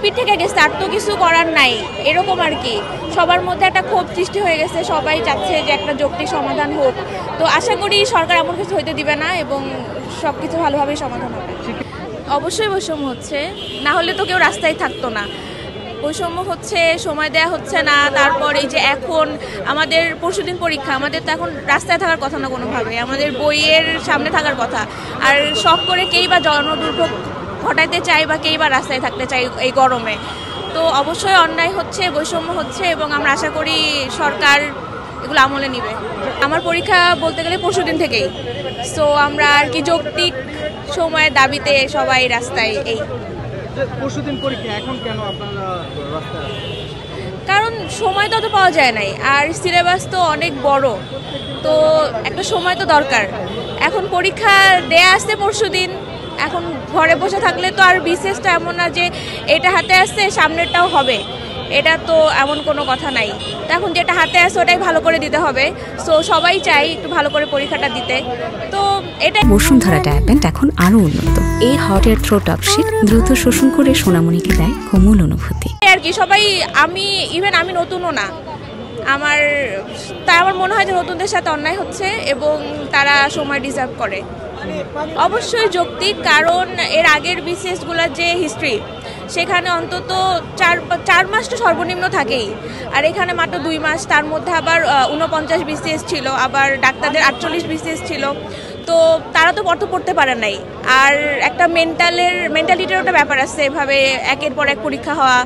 পিঠ থেকে গেছে, আর তো কিছু করার নাই, এরকম আর কি। সবার মধ্যে একটা ক্ষোভ সৃষ্টি হয়ে গেছে, সবাই চাচ্ছে যে একটা যৌক্তিক সমাধান হোক। তো আশা করি সরকার এমন কিছু হইতে দিবে না এবং সব কিছু ভালোভাবেই সমাধান হবে। অবশ্যই বৈষম্য হচ্ছে, না হলে তো কেউ রাস্তায় থাকতো না। বৈষম্য হচ্ছে, সময় দেয়া হচ্ছে না। তারপর এই যে এখন আমাদের পরশুদিন পরীক্ষা, আমাদের তো এখন রাস্তায় থাকার কথা না কোনোভাবে, আমাদের বইয়ের সামনে থাকার কথা। আর শখ করে কেই বা জনদুর্ভোগ ঘটাইতে চাই বা কেই বা রাস্তায় থাকতে চাই এই গরমে। তো অবশ্যই অন্যায় হচ্ছে, বৈষম্য হচ্ছে এবং আমরা আশা করি সরকার এগুলো আমলে নিবে। আমার পরীক্ষা বলতে গেলে পরশুদিন থেকেই। সো আমরা আর কি যৌক্তিক সময়ের দাবিতে সবাই রাস্তায়। এই পরশুদিন পরীক্ষা, এখন কেন আপনারা রাস্তায়? কারণ সময় তো পাওয়া যায় নাই, আর সিলেবাস তো অনেক বড়, তো একটা সময় তো দরকার। এখন পরীক্ষা দেয়া আসছে পরশুদিন, এখন ঘরে বসে থাকলে তো আর বিসিএসটা এমন না যে এটা হাতে আসছে সামনেরটাও হবে, এটা তো এমন কোনো কথা নাই। তো এখন যেটা হাতে আসছে ওটাই ভালো করে দিতে হবে। সো সবাই চাই একটু ভালো করে পরীক্ষাটা দিতে। তো এটা বসুন্ধরা ডায়াপেন্ট এখন আরো উন্নত। এই hot air through top sheet দ্রুত শোষণ করে সোনামণিকে দেয় কোমল অনুভূতি আর কি। সবাই, আমি ইভেন আমি নতুনও না, আমার মনে হয় যে নতুনদের সাথে অন্যায় হচ্ছে এবং তারা সময় ডিজার্ভ করে। অবশ্যই যৌক্তিক, কারণ এর আগের বিসিএসগুলোর যে হিস্ট্রি, সেখানে অন্তত 4 মাস তো সর্বনিম্ন থাকেই, আর এখানে মাত্র 2 মাস। তার মধ্যে আবার 49 বিসিএস ছিল, আবার ডাক্তারদের 48 বিসিএস ছিল। তো তারা তো অর্থ পড়তে পারে নাই। আর একটা মেন্টালিটির একটা ব্যাপার আছে, এভাবে একের পর এক পরীক্ষা হওয়া,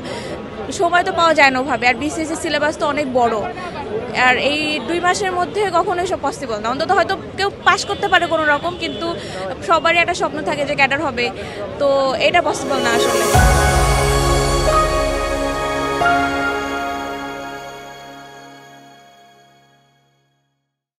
সময় তো পাওয়া যায় না ওভাবে। আর বিসিএস এর সিলেবাস তো অনেক বড়, আর এই 2 মাসের মধ্যে কখনোই সব পসিবল না। অন্তত হয়তো কেউ পাস করতে পারে কোনো রকম, কিন্তু সবারই একটা স্বপ্ন থাকে যে ক্যাডার হবে, তো এটা পসিবল না আসলে।